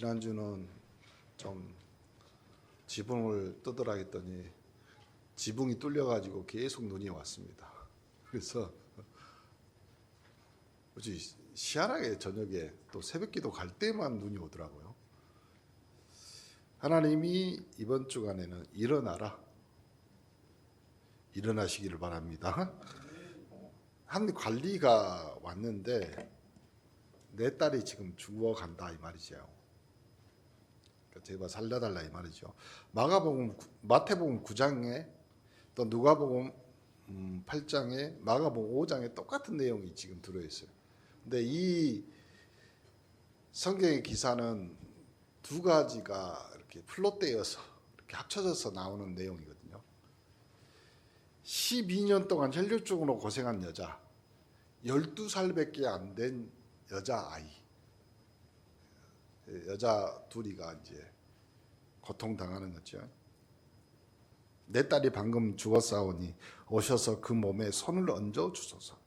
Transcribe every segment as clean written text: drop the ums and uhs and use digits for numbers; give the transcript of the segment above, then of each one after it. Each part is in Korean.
지난주는 좀 지붕을 뜯으라 했더니 지붕이 뚫려가지고 계속 눈이 왔습니다. 그래서 뭐지 희한하게 저녁에 또 새벽기도 갈 때만 눈이 오더라고요. 하나님이 이번 주간에는 일어나시기를 바랍니다. 한 관리가 왔는데 내 딸이 지금 죽어간다 이 말이죠. 제발 살려달라 이 말이죠. 마태복음 9장에 또 누가복음 8장에 마가복음 5장에 똑같은 내용이 지금 들어있어요. 근데 이 성경의 기사는 두 가지가 이렇게 플롯되어서 이렇게 합쳐져서 나오는 내용이거든요. 12년 동안 혈류증으로 고생한 여자, 12살밖에 안 된 여자아이, 여자 둘이가 이제 고통당하는 거죠. 내 딸이 방금 죽었사오니 오셔서 그 몸에 손을 얹어 주소서.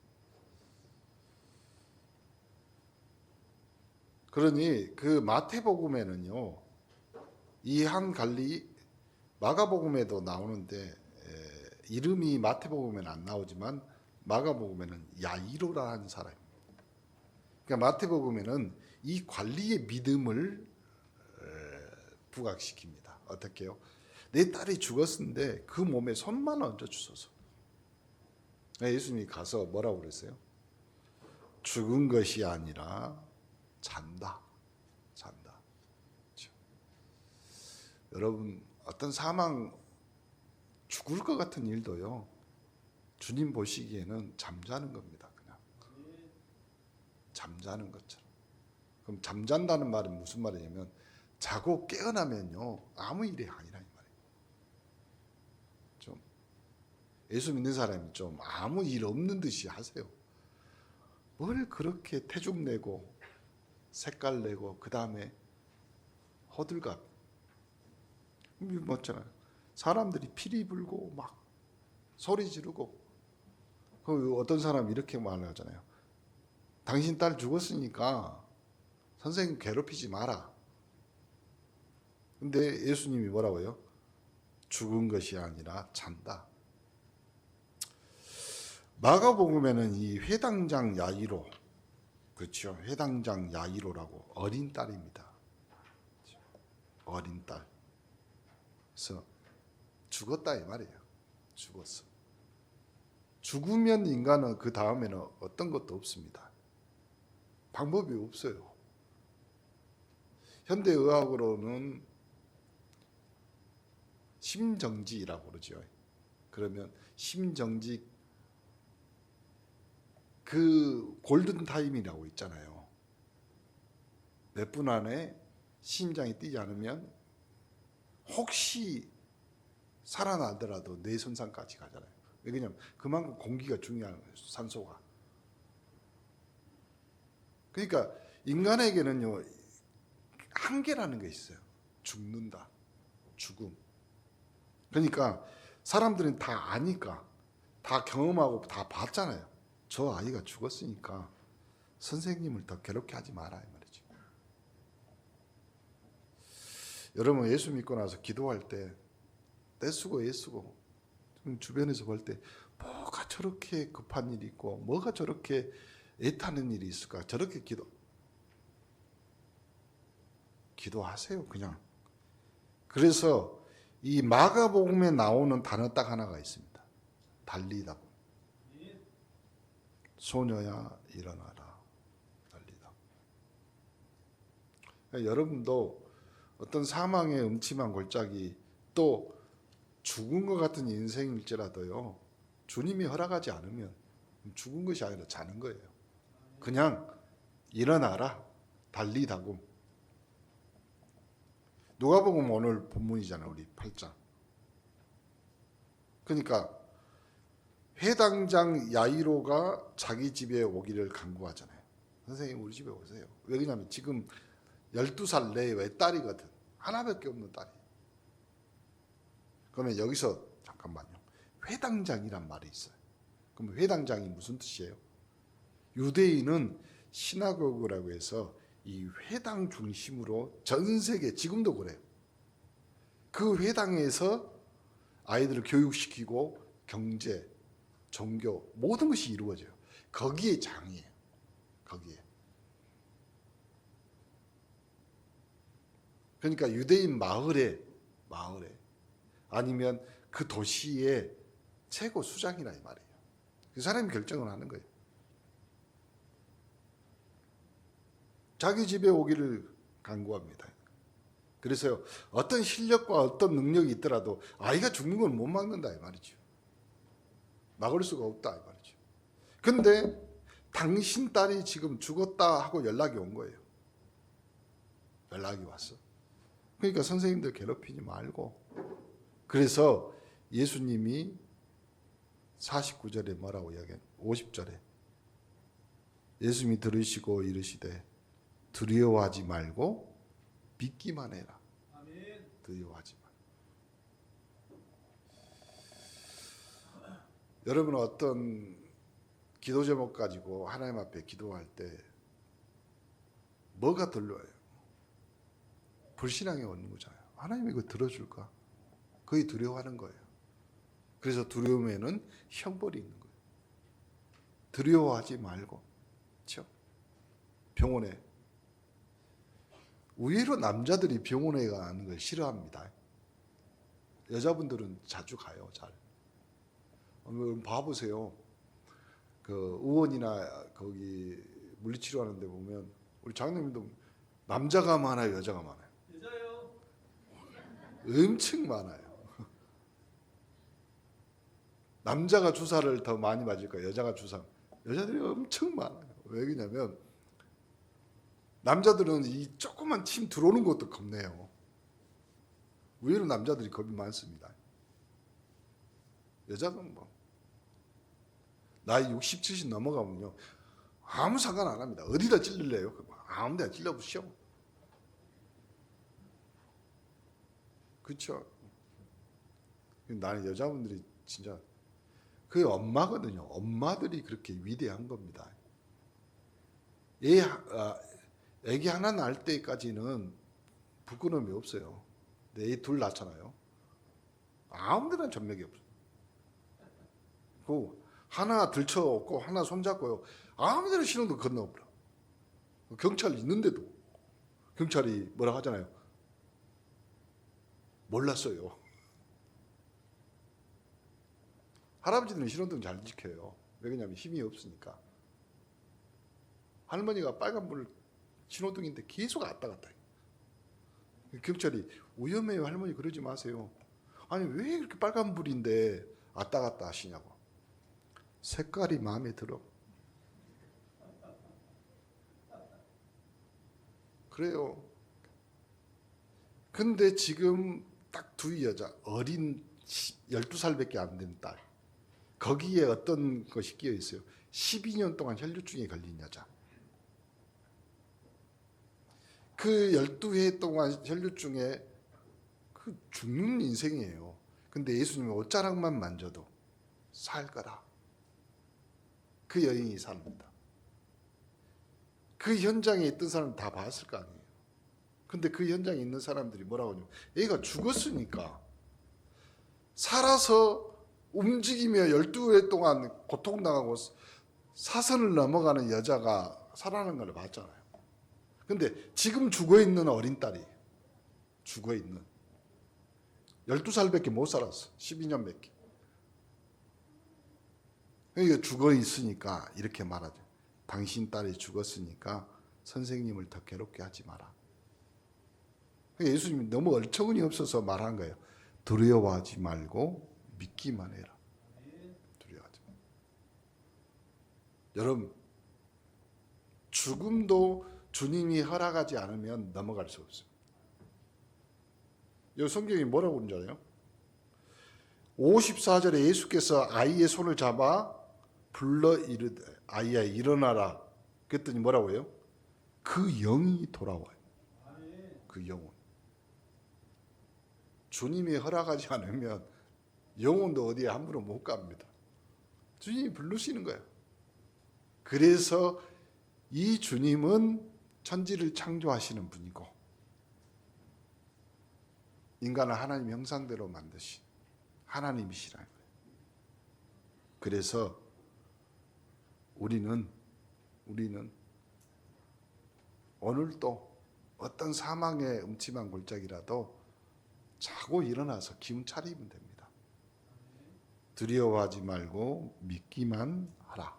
그러니 그 마태복음에는요, 이 한 관리 마가복음에도 나오는데 이름이 마태복음에는 안 나오지만 마가복음에는 야이로라는 사람입니다. 그러니까 마태복음에는 이 관리의 믿음을 부각시킵니다. 어떻게요? 내 딸이 죽었는데 그 몸에 손만 얹어 주소서. 예수님이 가서 뭐라고 그랬어요? 죽은 것이 아니라 잔다. 그렇죠? 여러분 어떤 죽을 것 같은 일도요, 주님 보시기에는 잠자는 겁니다. 그냥 잠자는 것처럼. 그럼 잠잔다는 말은 무슨 말이냐면 자고 깨어나면요 아무 일이 아니라 이 말이에요. 좀 예수 믿는 사람이 좀 아무 일 없는 듯이 하세요. 뭘 그렇게 태죽 내고 색깔 내고 그 다음에 호들갑 뭐잖아요. 사람들이 피리 불고 막 소리 지르고, 그 어떤 사람 이렇게 말하잖아요. 당신 딸 죽었으니까 선생님 괴롭히지 마라. 근데 예수님이 뭐라고요? 죽은 것이 아니라 잔다. 마가복음에는 이 회당장 야이로, 그렇죠? 회당장 야이로라고 어린 딸입니다. 어린 딸. 그래서 죽었다 이 말이에요. 죽었어. 죽으면 인간은 그 다음에는 어떤 것도 없습니다. 방법이 없어요. 현대의학으로는 심정지라고 그러죠. 그러면 심정지 그 골든타임이라고 있잖아요. 몇 분 안에 심장이 뛰지 않으면 혹시 살아나더라도 뇌손상까지 가잖아요. 왜냐하면 그만큼 공기가 중요한 거예요. 산소가. 그러니까 인간에게는요 한계라는 게 있어요. 죽는다. 죽음. 그러니까 사람들은 다 아니까, 다 경험하고 다 봤잖아요. 저 아이가 죽었으니까 선생님을 더 괴롭게 하지 마라 이 말이죠. 여러분 예수 믿고 나서 기도할 때 떼쓰고 애쓰고 주변에서 볼 때 뭐가 저렇게 급한 일이 있고 뭐가 저렇게 애타는 일이 있을까? 저렇게 기도하세요 그냥. 그래서 이 마가복음에 나오는 단어 딱 하나가 있습니다. 달리다. 소녀야 일어나라. 달리다. 그러니까 여러분도 어떤 사망의 음침한 골짜기, 또 죽은 것 같은 인생일지라도요, 주님이 허락하지 않으면 죽은 것이 아니라 자는 거예요. 그냥 일어나라. 달리다고. 누가복음 오늘 본문이잖아요. 우리 8장. 그러니까 회당장 야이로가 자기 집에 오기를 간구하잖아요. 선생님 우리 집에 오세요. 왜냐하면 지금 12살 내 외딸이거든. 하나밖에 없는 딸이. 그러면 여기서 잠깐만요. 회당장이란 말이 있어요. 그럼 회당장이 무슨 뜻이에요? 유대인은 시나고그라고 해서 이 회당 중심으로 전 세계 지금도 그래요. 그 회당에서 아이들을 교육시키고 경제, 종교 모든 것이 이루어져요. 거기에 장이에요. 거기에. 그러니까 유대인 마을에 아니면 그 도시의 최고 수장이라 이 말이에요. 그 사람이 결정을 하는 거예요. 자기 집에 오기를 간구합니다. 그래서 어떤 실력과 어떤 능력이 있더라도 아이가 죽는 건 못 막는다 이 말이죠. 막을 수가 없다 이 말이죠. 근데 당신 딸이 지금 죽었다 하고 연락이 온 거예요. 연락이 왔어. 그러니까 선생님들 괴롭히지 말고. 그래서 예수님이 49절에 뭐라고 이야기해요? 50절에 예수님이 들으시고 이르시되 두려워하지 말고 믿기만 해라. 아멘. 두려워하지 마. 여러분 어떤 기도 제목 가지고 하나님 앞에 기도할 때 뭐가 들려요? 불신앙이 오는 거잖아요. 하나님 이거 들어줄까? 거의 두려워하는 거예요. 그래서 두려움에는 형벌이 있는 거예요. 두려워하지 말고. 그렇죠? 병원에 의외로 남자들이 병원에 가는 걸 싫어합니다. 여자분들은 자주 가요. 잘. 봐보세요. 그 의원이나 거기 물리치료하는 데 보면 우리 장로님도 남자가 많아요, 여자가 많아요? 여자요. 엄청 많아요. 남자가 주사를 더 많이 맞을까, 여자가 주사? 여자들이 엄청 많아요. 왜 그러냐면 남자들은 이 조그만 침 들어오는 것도 겁내요. 의외로 남자들이 겁이 많습니다. 여자는 뭐 나이 60, 70 넘어가면요 아무 상관 안 합니다. 어디다 찔릴래요? 아무 데나 찔러보시오. 그렇죠? 나는 여자분들이 진짜 그 엄마거든요. 엄마들이 그렇게 위대한 겁니다. 애기 하나 낳을 때까지는 부끄러움이 없어요. 애 둘 낳잖아요. 아무 데나 전맥이 없어요. 그 하나 들쳐없고 하나 손잡고요. 아무 데나 신호도 건너버려. 경찰 있는데도 경찰이 뭐라 하잖아요. 몰랐어요. 할아버지들은 신호등 잘 지켜요. 왜 그러냐면 힘이 없으니까. 할머니가 빨간불 신호등인데 계속 왔다 갔다 해요. 경찰이 위험해요 할머니 그러지 마세요. 아니 왜 이렇게 빨간불인데 왔다 갔다 하시냐고. 색깔이 마음에 들어. 그래요. 근데 지금 딱 두 여자 어린 12살밖에 안 된 딸 거기에 어떤 것이 끼어 있어요. 12년 동안 혈류증에 걸린 여자. 그 12해 동안 혈류증에 그 죽는 인생이에요. 근데 예수님이 옷자락만 만져도 살 거라. 그 여인이 삽니다. 그 현장에 있던 사람 다 봤을 거 아니에요. 근데 그 현장에 있는 사람들이 뭐라고 하냐면 얘가 죽었으니까 살아서 움직이며 12해 동안 고통당하고 사선을 넘어가는 여자가 살아나는 걸 봤잖아요. 근데 지금 죽어있는 어린 딸이 죽어있는 12살밖에 못 살았어. 12년밖에. 그러니까 죽어있으니까 이렇게 말하죠. 당신 딸이 죽었으니까 선생님을 더 괴롭게 하지 마라. 그러니까 예수님이 너무 얼처구니 없어서 말한 거예요. 두려워하지 말고 믿기만 해라. 두려워하지 마. 여러분 죽음도 주님이 허락하지 않으면 넘어갈 수 없어요. 이 성경이 뭐라고 그러는 줄 알아요? 54절에 예수께서 아이의 손을 잡아 불러 이르되 아이야 일어나라. 그랬더니 뭐라고 해요? 그 영이 돌아와요. 그 영혼. 주님이 허락하지 않으면 영혼도 어디에 함부로 못 갑니다. 주님이 부르시는 거예요. 그래서 이 주님은 천지를 창조하시는 분이고 인간을 하나님 형상대로 만드신 하나님이시라. 그래서 우리는 오늘도 어떤 사망의 음침한 골짜기라도 자고 일어나서 기운 차리면 됩니다. 두려워하지 말고 믿기만 하라.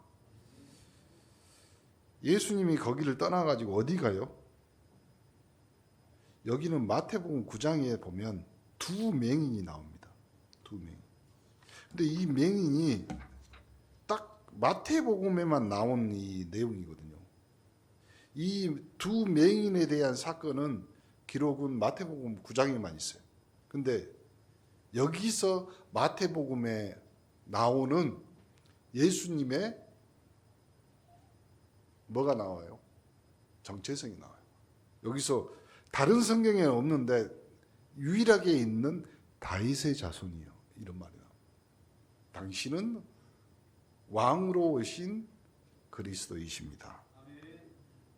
예수님이 거기를 떠나가지고 어디 가요? 여기는 마태복음 9장에 보면 두 맹인이 나옵니다. 두 맹인. 근데 이 맹인이 딱 마태복음에만 나온 이 내용이거든요. 이 두 맹인에 대한 사건은 기록은 마태복음 9장에만 있어요. 근데 여기서 마태복음에 나오는 예수님의 뭐가 나와요? 정체성이 나와요. 여기서 다른 성경에는 없는데 유일하게 있는 다윗의 자손이요. 이런 말이 나와요. 당신은 왕으로 오신 그리스도이십니다.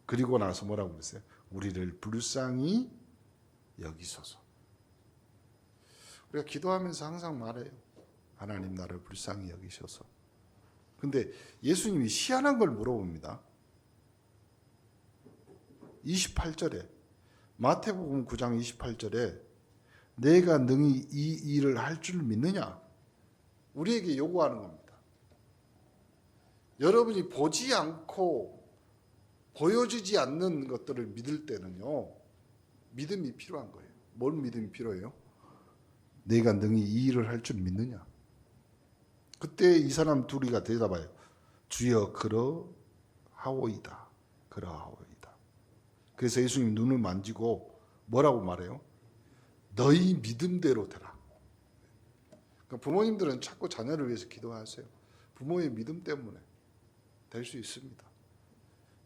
그리고 나서 뭐라고 그랬어요? 우리를 불쌍히 여기소서. 우리가 기도하면서 항상 말해요. 하나님 나를 불쌍히 여기셔서. 근데 예수님이 희한한 걸 물어봅니다. 28절에 마태복음 9장 28절에 내가 능히 이 일을 할 줄 믿느냐? 우리에게 요구하는 겁니다. 여러분이 보지 않고 보여지지 않는 것들을 믿을 때는요, 믿음이 필요한 거예요. 뭔 믿음이 필요해요? 내가 능히 이 일을 할 줄 믿느냐? 그때 이 사람 둘이가 대답해요. 주여 그러하오이다. 그러하오이다. 그래서 예수님 눈을 만지고 뭐라고 말해요? 너희 믿음대로 되라. 그러니까 부모님들은 자꾸 자녀를 위해서 기도하세요. 부모의 믿음 때문에 될 수 있습니다.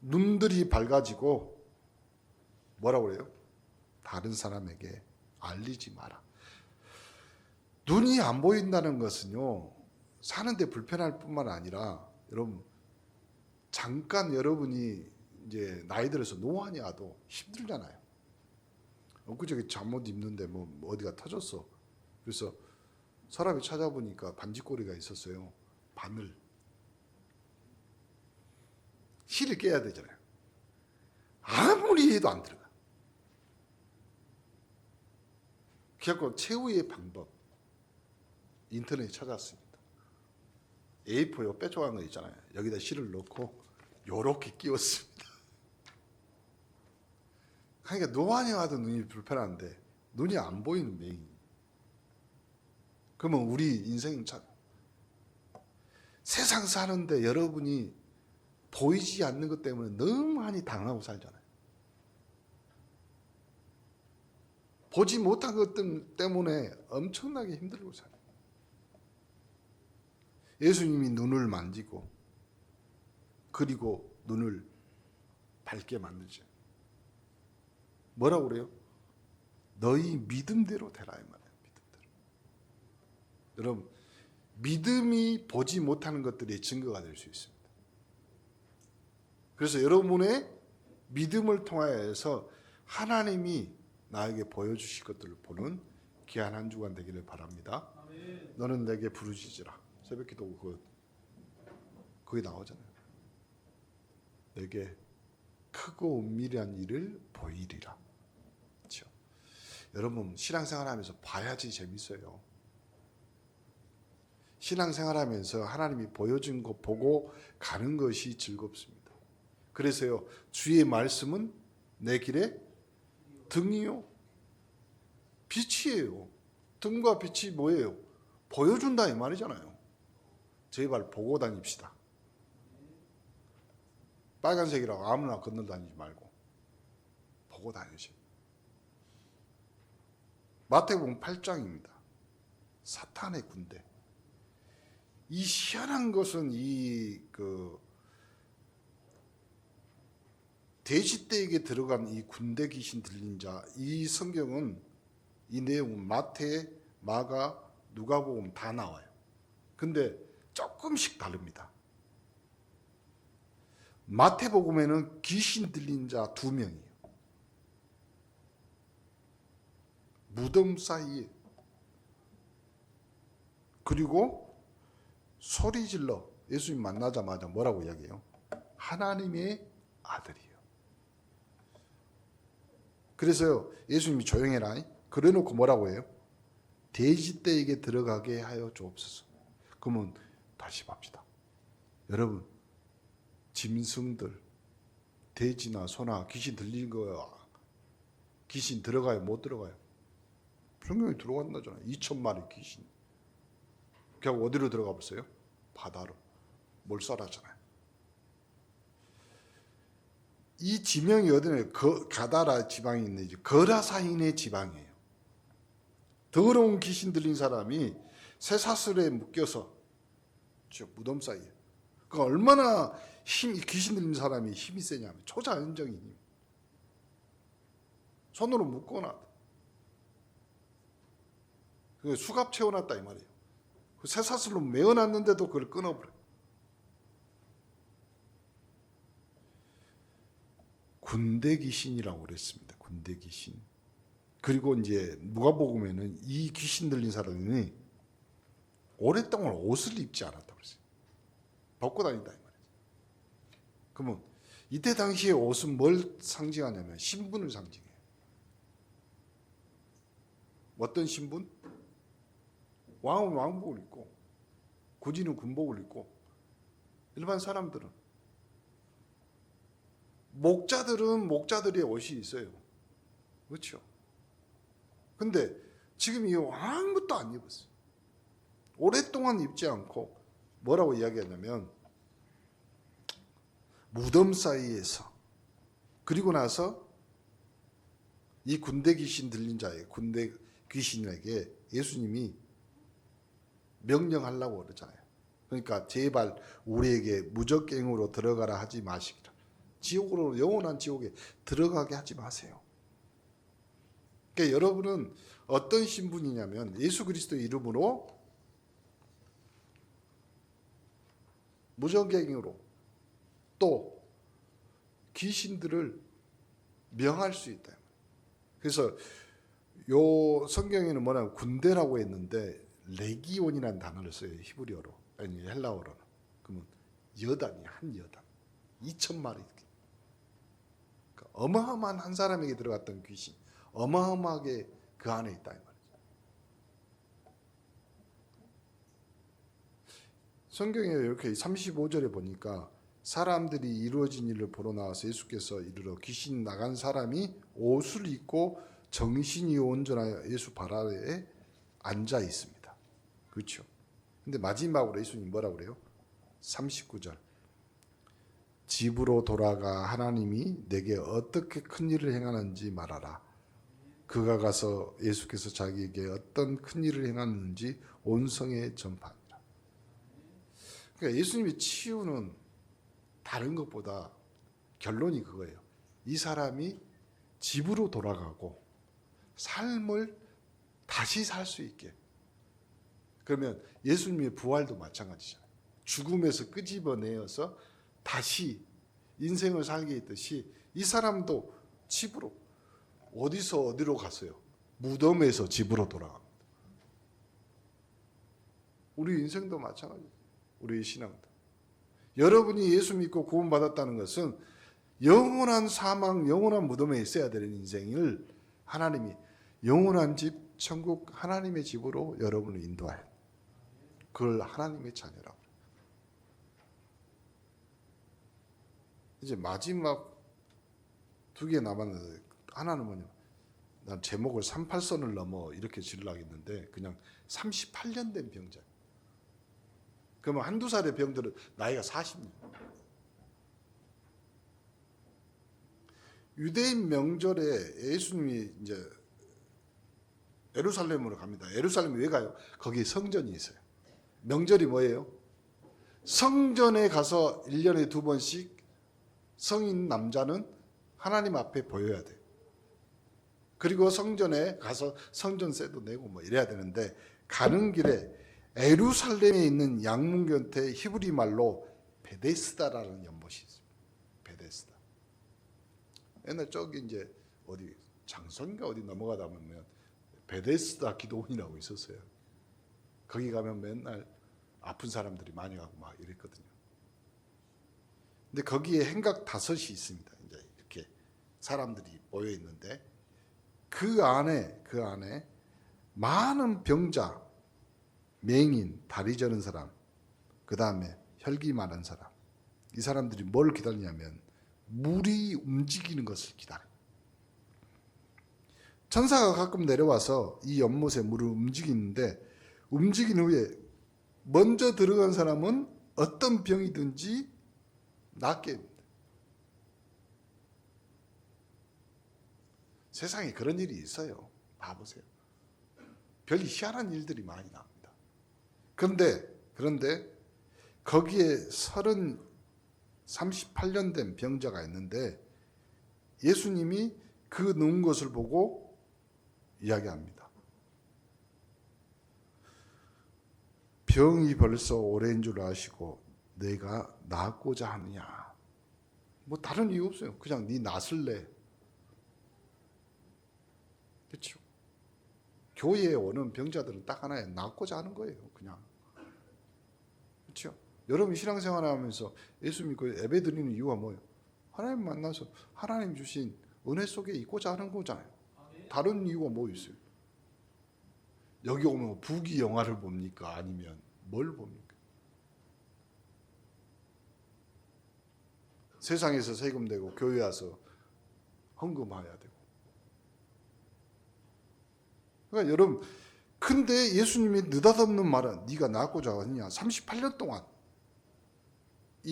눈들이 밝아지고 뭐라고 그래요? 다른 사람에게 알리지 마라. 눈이 안 보인다는 것은요, 사는데 불편할 뿐만 아니라 여러분 잠깐 여러분이 이제 나이 들어서 노안이 와도 힘들잖아요. 엊그저께 잠옷 입는데 뭐 어디가 터졌어. 그래서 서랍에 찾아보니까 반지꼬리가 있었어요. 바늘. 실을 깨야 되잖아요. 아무리 해도 안 들어가. 그래서 최후의 방법 인터넷에 찾았습니다. A4요 빼쪽한 거 있잖아요. 여기다 실을 넣고 요렇게 끼웠습니다. 그러니까 노안이 와도 눈이 불편한데 눈이 안 보이는 맹인. 그러면 우리 인생은 참 세상 사는데 여러분이 보이지 않는 것 때문에 너무 많이 당하고 살잖아요. 보지 못한 것 때문에 엄청나게 힘들고 살아요. 예수님이 눈을 만지고 그리고 눈을 밝게 만들죠. 뭐라고 그래요? 너희 믿음대로 되라 이 말이에요. 믿음대로. 여러분 믿음이 보지 못하는 것들의 증거가 될 수 있습니다. 그래서 여러분의 믿음을 통하여서 하나님이 나에게 보여주실 것들을 보는 귀한 한 주간 되기를 바랍니다. 아멘. 너는 내게 부르짖으라. 새벽기도 거기 나오잖아요. 내게 크고 은밀한 일을 보이리라. 그렇죠? 여러분 신앙생활하면서 봐야지 재밌어요. 신앙생활하면서 하나님이 보여준 거 보고 가는 것이 즐겁습니다. 그래서요 주의 말씀은 내 길에 등이요 빛이에요. 등과 빛이 뭐예요? 보여준다 이 말이잖아요. 제발 보고 다닙시다. 빨간색이라고 아무나 건너다니지 말고 보고 다니세요. 마태복음 8장입니다. 사탄의 군대. 이 희한한 것은 돼지떼에게 들어간 이 군대 귀신 들린 자, 이 성경은 이 내용은 마태, 마가, 누가복음 다 나와요. 근데 조금씩 다릅니다. 마태복음에는 귀신 들린 자 2명이에요. 무덤 사이에. 그리고 소리 질러 예수님 만나자마자 뭐라고 이야기해요? 하나님의 아들이에요. 그래서요, 예수님이 조용해라. 그래놓고 뭐라고 해요? 돼지떼에게 들어가게 하여 주옵소서. 그러면 다시 봅시다. 여러분, 짐승들, 돼지나 소나 귀신 들린 거야. 귀신 들어가요? 못 들어가요? 성경에 들어간다잖아요. 2,000마리 귀신. 그냥 어디로 들어가 보세요? 바다로. 몰살하잖아요. 이 지명이 어디냐? 가다라 지방이 있는 거라사인의 지방이에요. 더러운 귀신 들린 사람이 쇠사슬에 묶여서 저 무덤 사이에. 그 얼마나 귀신 들린 사람이 힘이 세냐면 초자연적인 힘. 손으로 묶어놔. 그 수갑 채워놨다 이 말이에요. 그 쇠사슬로 메어놨는데도 그걸 끊어버려. 군대 귀신이라고 그랬습니다. 군대 귀신. 그리고 이제 누가복음에는 이 귀신 들린 사람이 오랫동안 옷을 입지 않았다고 그랬어요. 벗고 다닌다 이 말이죠. 그러면 이때 당시의 옷은 뭘 상징하냐면 신분을 상징해요. 어떤 신분? 왕은 왕복을 입고 군인은 군복을 입고 일반 사람들은 목자들은 목자들의 옷이 있어요. 그렇죠? 근데 지금 이 아무것도 안 입었어요. 오랫동안 입지 않고 뭐라고 이야기하냐면 무덤 사이에서 그리고 나서 이 군대 귀신 들린 자의 군대 귀신에게 예수님이 명령하려고 그러잖아요. 그러니까 제발 우리에게 무적갱으로 들어가라 하지 마시기를. 지옥으로 영원한 지옥에 들어가게 하지 마세요. 그러니까 여러분은 어떤 신분이냐면 예수 그리스도의 이름으로 무적갱으로 또 귀신들을 명할 수 있다. 그래서 요 성경에는 뭐냐면 군대라고 했는데 레기온이라는 단어를 써요. 히브리어로 아니 헬라어로는. 그러면 여단이 한 여단 2,000마리. 그러니까 어마어마한 한 사람에게 들어갔던 귀신 어마어마하게 그 안에 있다 이 말이죠. 성경에 이렇게 35절에 보니까 사람들이 이루어진 일을 보러 나와서 예수께서 이르러 귀신 나간 사람이 옷을 입고 정신이 온전하여 예수 발 아래에 앉아 있습니다. 그렇죠. 근데 마지막으로 예수님 뭐라고 그래요? 39절. 집으로 돌아가 하나님이 내게 어떻게 큰 일을 행하는지 말하라. 그가 가서 예수께서 자기에게 어떤 큰 일을 행하는지 온 성에 전파하니라. 그러니까 예수님의 치유는 다른 것보다 결론이 그거예요. 이 사람이 집으로 돌아가고 삶을 다시 살 수 있게. 그러면 예수님의 부활도 마찬가지잖아요. 죽음에서 끄집어내어서 다시 인생을 살게 했듯이 이 사람도 집으로 어디서 어디로 갔어요? 무덤에서 집으로 돌아갑니다. 우리 인생도 마찬가지예요. 우리의 신앙도. 여러분이 예수 믿고 구원받았다는 것은 영원한 사망, 영원한 무덤에 있어야 되는 인생을 하나님이 영원한 집, 천국 하나님의 집으로 여러분을 인도해요. 그걸 하나님의 자녀라고. 이제 마지막 2개 남았는데 하나는 뭐냐? 난 제목을 38선을 넘어 이렇게 지으려고 했는데 그냥 38년 된 병자. 그러면 한두 살의 병들은 나이가 40년. 유대인 명절에 예수님이 이제 예루살렘으로 갑니다. 예루살렘에 왜 가요? 거기 성전이 있어요. 명절이 뭐예요? 성전에 가서 1년에 2번씩 성인 남자는 하나님 앞에 보여야 돼요. 그리고 성전에 가서 성전세도 내고 뭐 이래야 되는데 가는 길에 예루살렘에 있는 양문 곁에 히브리 말로 베데스다라는 연못이 있습니다. 옛날 저기 이제 어디 장성인가 어디 넘어가다 보면 베데스다 기도원이라고 있었어요. 거기 가면 맨날 아픈 사람들이 많이 가고 막 이랬거든요. 근데 거기에 행각 5이 있습니다. 이제 이렇게 사람들이 모여 있는데 그 안에 많은 병자, 맹인, 다리 저는 사람, 그 다음에 혈기 많은 사람, 이 사람들이 뭘 기다리냐면 물이 움직이는 것을 기다려요. 천사가 가끔 내려와서 이 연못에 물을 움직이는데 움직인 후에 먼저 들어간 사람은 어떤 병이든지 낫게 됩니다. 세상에 그런 일이 있어요. 봐보세요. 별 희한한 일들이 많이 납니다. 그런데 거기에 38년 된 병자가 있는데 예수님이 그 누운 것을 보고 이야기합니다. 병이 벌써 오래인 줄 아시고 내가 낫고자 하느냐. 뭐 다른 이유 없어요. 그냥 네 낫을래. 그렇죠. 교회에 오는 병자들은 딱 하나에 낫고자 하는 거예요. 그냥. 그렇죠. 여러분 신앙생활 하면서 예수 믿고 예배 드리는 이유가 뭐예요? 하나님 만나서 하나님 주신 은혜 속에 있고자 하는 거잖아요. 다른 이유가 뭐 있어요? 여기 오면 부귀 영화를 봅니까? 아니면 뭘 봅니까? 세상에서 세금 내고 교회 와서 헌금해야 되고. 그러니까 여러분, 근데 예수님이 느닷없는 말은 네가 낫고자 하느냐? 38년 동안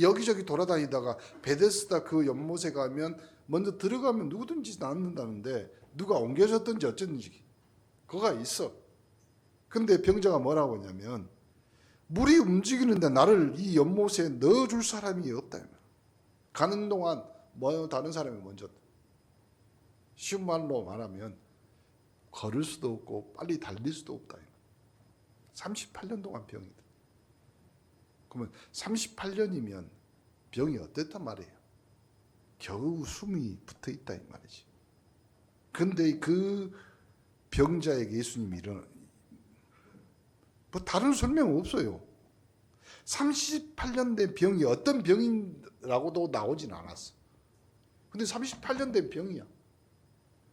여기저기 돌아다니다가 베데스다 그 연못에 가면 먼저 들어가면 누구든지 낫는다는데 누가 옮겨졌든지 어쨌든지 그거가 있어. 근데 병자가 뭐라고 하냐면 물이 움직이는데 나를 이 연못에 넣어줄 사람이 없다. 가는 동안 뭐 다른 사람이 먼저, 쉬운 말로 말하면 걸을 수도 없고 빨리 달릴 수도 없다. 38년 동안 병이다. 그러면 38년이면 병이 어땠단 말이에요? 겨우 숨이 붙어 있다 이 말이지. 근데 그 병자에게 예수님이 뭐 다른 설명 없어요. 38년 된 병이 어떤 병이라고도 나오진 않았어. 근데 38년 된 병이야.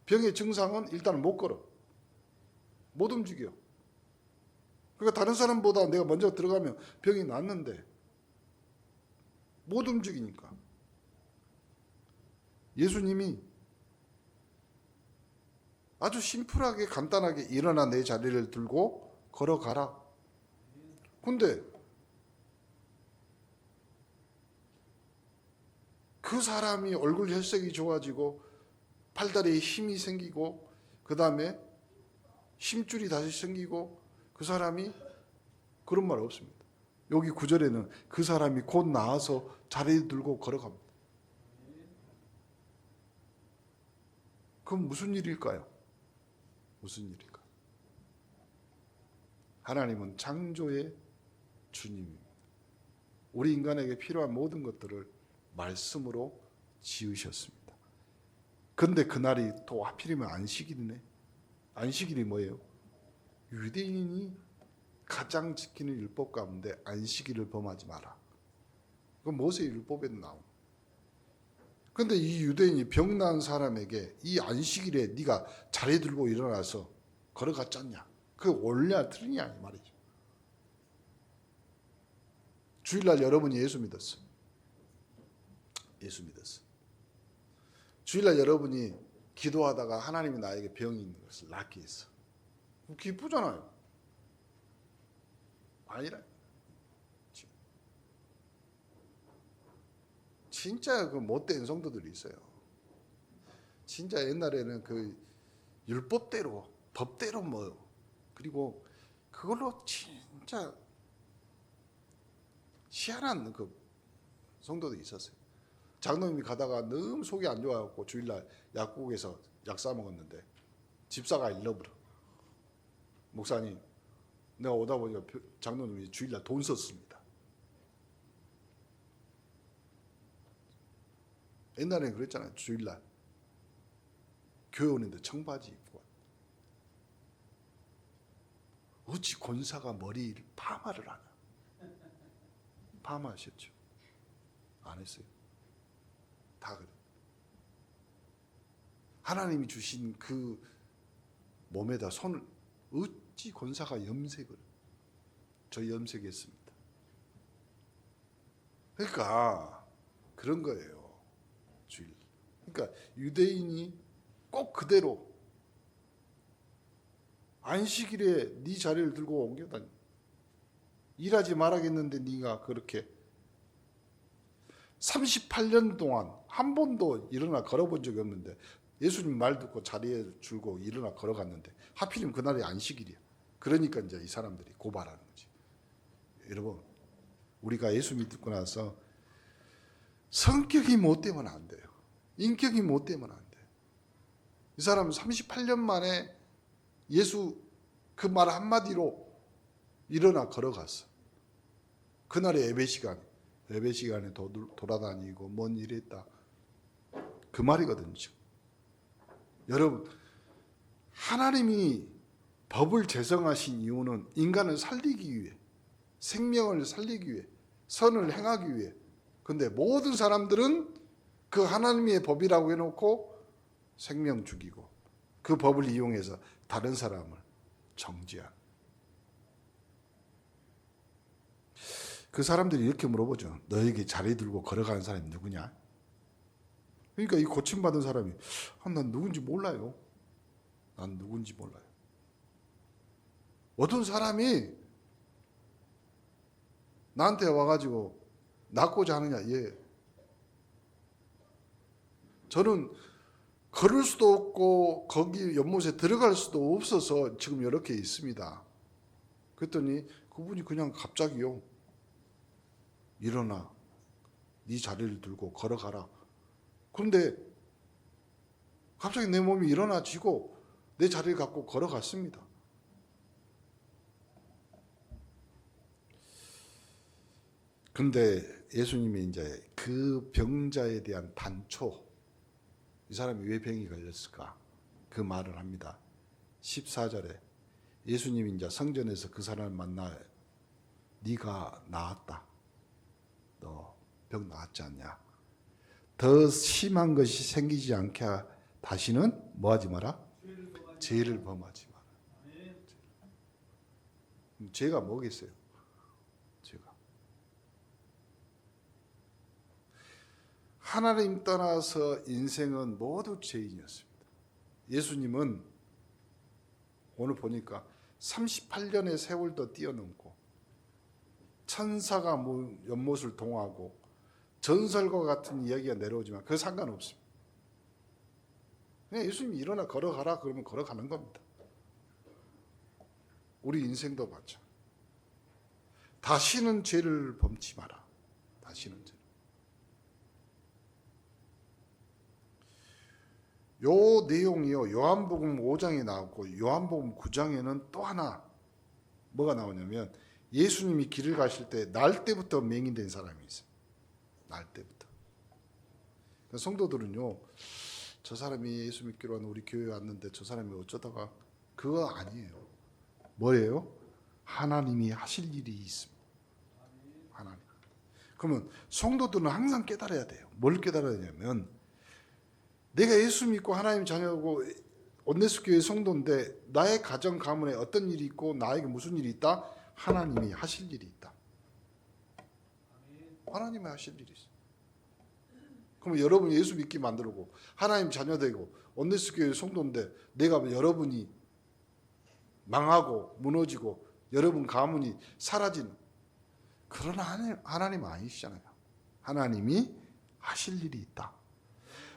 병의 증상은 일단 못 걸어. 못 움직여. 그러니까 다른 사람보다 내가 먼저 들어가면 병이 낫는데 못 움직이니까. 예수님이 아주 심플하게 간단하게 일어나 내 자리를 들고 걸어가라. 근데 그 사람이 얼굴 혈색이 좋아지고 팔다리에 힘이 생기고 그 다음에 힘줄이 다시 생기고 그 사람이 그런 말 없습니다. 여기 9절에는 그 사람이 곧 나와서 자리를 들고 걸어갑니다. 그럼 무슨 일일까요? 무슨 일일까요? 하나님은 창조의 주님입니다. 우리 인간에게 필요한 모든 것들을 말씀으로 지으셨습니다. 그런데 그날이 또 하필이면 안식일이네. 안식일이 뭐예요? 유대인이 가장 지키는 율법 가운데 안식일을 범하지 마라. 그건 모세 율법에도 나옵니다. 그런데 이 유대인이 병난 사람에게 이 안식일에 네가 자리 들고 일어나서 걸어갔잖냐? 그게 옳냐 틀리냐 이 말이죠. 주일날 여러분이 예수 믿었어. 예수 믿었어. 주일날 여러분이 기도하다가 하나님이 나에게 병이 있는 것을 낫게 했어. 기쁘잖아요. 아니라. 진짜 그 못된 성도들이 있어요. 진짜 옛날에는 그 율법대로, 법대로 뭐, 그리고 그걸로 진짜 희한한 그 성도들이 있었어요. 장로님이 가다가 너무 속이 안 좋아갖고 주일날 약국에서 약 사 먹었는데 집사가 잃어버려. 목사님, 내가 오다 보니까 장로님이 주일날 돈 썼습니다. 옛날에는 그랬잖아요. 주일날 교회 오는데 청바지 입고 어찌 권사가 머리를 파마를 하냐? 파마하셨죠? 안 했어요. 다 그래. 하나님이 주신 그 몸에다 손을 어찌 권사가 염색을? 저 염색했습니다. 그러니까 그런 거예요. 주일. 그러니까 유대인이 꼭 그대로 안식일에 네 자리를 들고 옮겨다니. 일하지 말아야겠는데 네가 그렇게 38년 동안 한 번도 일어나 걸어본 적이 없는데 예수님 말 듣고 자리에 줄고 일어나 걸어갔는데 하필이면 그날이 안식일이야. 그러니까 이제 이 사람들이 고발하는 거지. 여러분, 우리가 예수 믿고 나서 성격이 못 되면 안 돼요. 인격이 못 되면 안 돼요. 이 사람은 38년 만에 예수 그 말 한마디로 일어나 걸어갔어. 그날의 예배 시간에 돌아다니고 뭔 일이 있다. 그 말이거든요. 여러분, 하나님이 법을 제정하신 이유는 인간을 살리기 위해, 생명을 살리기 위해, 선을 행하기 위해. 근데 모든 사람들은 그 하나님의 법이라고 해놓고 생명 죽이고 그 법을 이용해서 다른 사람을 정죄한. 그 사람들이 이렇게 물어보죠. 너에게 자리 들고 걸어가는 사람이 누구냐? 그러니까 이 고침받은 사람이 난 누군지 몰라요. 난 누군지 몰라요. 어떤 사람이 나한테 와가지고 낫고자 하느냐? 예. 저는 걸을 수도 없고 거기 연못에 들어갈 수도 없어서 지금 이렇게 있습니다. 그랬더니 그분이 그냥 갑자기요. 일어나. 네 자리를 들고 걸어가라. 그런데 갑자기 내 몸이 일어나지고 내 자리를 갖고 걸어갔습니다. 그런데 예수님이 이제 그 병자에 대한 단초, 이 사람이 왜 병이 걸렸을까? 그 말을 합니다. 14절에 예수님이 이제 성전에서 그 사람을 만나 네가 나았다. 너 병 나았지 않냐? 더 심한 것이 생기지 않게 다시는 뭐 하지 마라? 죄를 범하지 마라. 죄가 뭐겠어요? 죄가. 하나님 떠나서 인생은 모두 죄인이었습니다. 예수님은 오늘 보니까 38년의 세월도 뛰어넘고 천사가 연못을 동하고 전설과 같은 이야기가 내려오지만 그거 상관없습니다. 그냥 예수님이 일어나 걸어가라 그러면 걸어가는 겁니다. 우리 인생도 마찬가지. 다시는 죄를 범치 마라. 다시는 죄. 요 내용이요. 요한복음 5장에 나왔고 요한복음 9장에는 또 하나 뭐가 나오냐면 예수님이 길을 가실 때 날 때부터 맹인된 사람이 있어요. 날 때부터. 성도들은요. 저 사람이 예수 믿기로 한 우리 교회에 왔는데 저 사람이 어쩌다가 그거 아니에요. 뭐예요? 하나님이 하실 일이 있습니다. 하나님. 그러면 성도들은 항상 깨달아야 돼요. 뭘 깨달아야 되냐면 내가 예수 믿고 하나님 자녀고 온네스 교회 성도인데 나의 가정 가문에 어떤 일이 있고 나에게 무슨 일이 있다? 하나님이 하실 일이 있다. 하나님이 하실 일이 있어. 그럼 여러분이 예수 믿게 만들고 하나님 자녀 되고 온네스 교회 성도인데 내가 여러분이 망하고 무너지고 여러분 가문이 사라지는 그런 하나님 아니시잖아요. 하나님이 하실 일이 있다.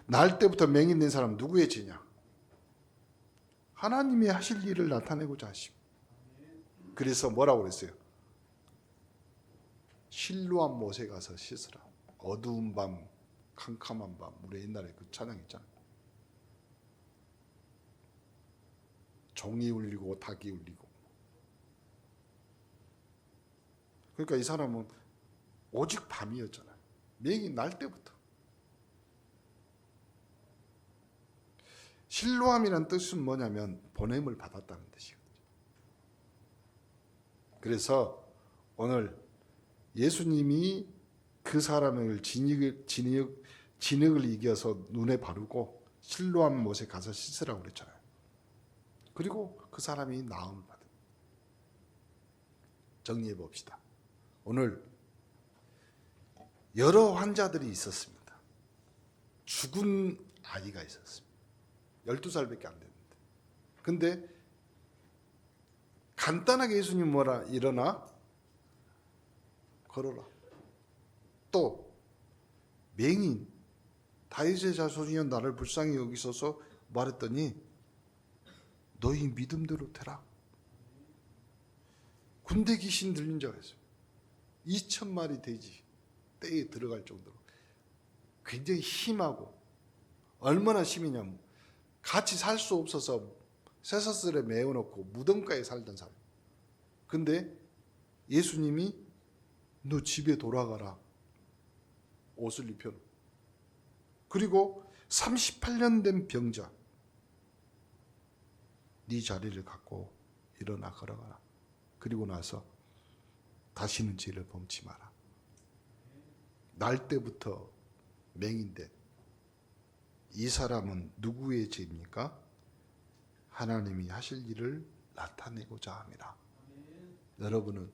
날 때부터 맹인된 사람 누구의 죄냐? 하나님이 하실 일을 나타내고자 하십니다. 그래서 뭐라고 그랬어요? 실루한 못에 가서 씻으라. 어두운 밤, 캄캄한 밤. 우리 옛날에 그 찬양 있잖아요. 종이 울리고 닭이 울리고. 그러니까 이 사람은 오직 밤이었잖아요. 맹인 날 때부터. 실로암이라는 뜻은 뭐냐면 보냄을 받았다는 뜻이거든요. 그래서 오늘 예수님이 그 사람을 진흙을 이겨서 눈에 바르고 실로암 못에 가서 씻으라고 그랬잖아요. 그리고 그 사람이 나음을 받은. 정리해 봅시다. 오늘 여러 환자들이 있었습니다. 죽은 아이가 있었습니다. 12살밖에 안 됐는데. 근데 간단하게 예수님 뭐라 일어나 걸어라. 또 맹인 다윗의 자손이여 나를 불쌍히 여기소서 말했더니 너희 믿음대로 되라. 군대 귀신 들린 자가 있어요. 2,000마리 돼지 떼에 들어갈 정도로 굉장히 심하고, 얼마나 심이냐면 같이 살 수 없어서 쇠사슬에 메어놓고 무덤가에 살던 사람. 근데 예수님이 너 집에 돌아가라. 옷을 입혀놓고. 그리고 38년 된 병자, 네 자리를 갖고 일어나 걸어가라. 그리고 나서 다시는 죄를 범치 마라. 날 때부터 맹인된 이 사람은 누구의 죄입니까? 하나님이 하실 일을 나타내고자 함이라. 여러분은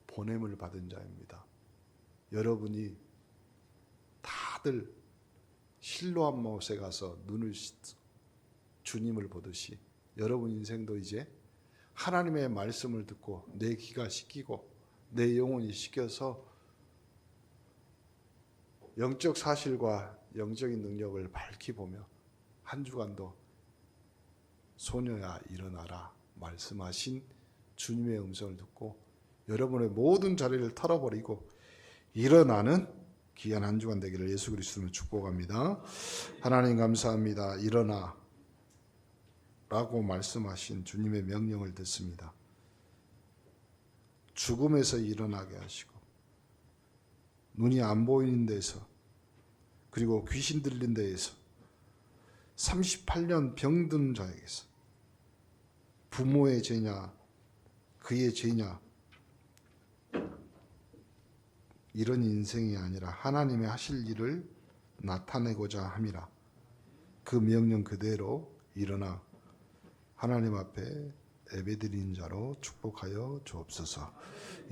보냄을 받은 자입니다. 여러분이 다들 실로암 못에 가서 눈을 씻어 주님을 보듯이 여러분 인생도 이제 하나님의 말씀을 듣고 내 귀가 씻기고 내 영혼이 씻겨서 영적 사실과 영적인 능력을 밝히 보며 한 주간도 소녀야 일어나라 말씀하신 주님의 음성을 듣고 여러분의 모든 자리를 털어버리고 일어나는 귀한 한 주간 되기를 예수 그리스도로 축복합니다. 하나님 감사합니다. 일어나 라고 말씀하신 주님의 명령을 듣습니다. 죽음에서 일어나게 하시고 눈이 안 보이는 데서 그리고 귀신 들린 데에서 38년 병든 자에게서 부모의 죄냐 그의 죄냐 이런 인생이 아니라 하나님의 하실 일을 나타내고자 함이라. 그 명령 그대로 일어나 하나님 앞에 예배드리는 자로 축복하여 주옵소서.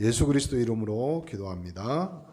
예수 그리스도 이름으로 기도합니다.